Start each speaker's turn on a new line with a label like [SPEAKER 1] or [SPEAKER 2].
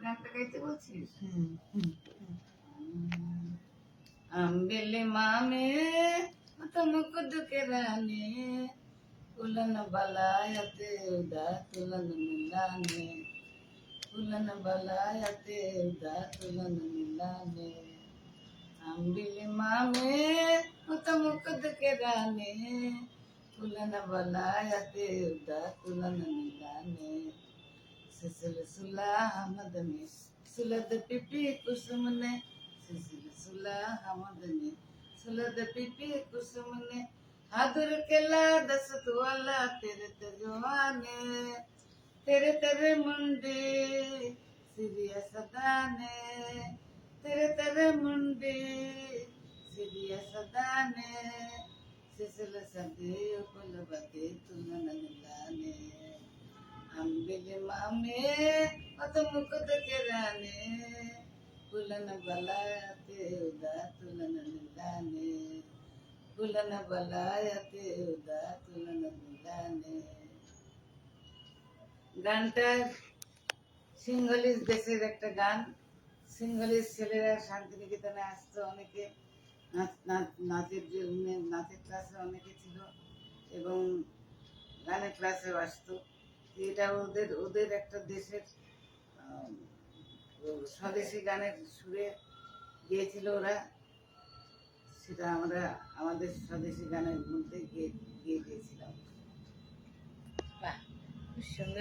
[SPEAKER 1] গানটা গাইতে বলছিস? আম্বেলে মামে তমুক দুকে রানে উলন বালায়াতে উদা তুलन मिलाने उलन बालायाते उदा तुलन मिलाने अम्बिली मामे तमुक दुके राने उलन बालायाते उदा तुलन मिलाने सिलसिला हमद में सुलद पिपी कुसुम ने सिलसिला हमद में सुलद पिपी कुसुम ने हादुर केला दसत वाला तेरे तजवाने तेरे तेरे मुंडे सिरिया सदाने तेरे तेरे मुंडे सिरिया सदाने सिसल सदे कुल बदे तुलन मिलाने अम्बिले मामे मुकुद के राने कुलन बलायते उदा तुलन मिलाने कुलन बलायते उदा तुलन मिलाने। গানটা সিংহলিশ দেশের একটা গান। সিংহলিশ ছেলেরা শান্তিনিকেতনে আসতো, অনেকে নাচের জন্য নাচের ক্লাসে অনেকে ছিল এবং গানের ক্লাসেও আসতো। এটা ওদের ওদের একটা দেশের স্বদেশি গানের সুরে গিয়েছিল ওরা, সেটা আমরা আমাদের স্বদেশি গানের মধ্যে গিয়ে গিয়েছিলাম। বাহ, খুব সুন্দর।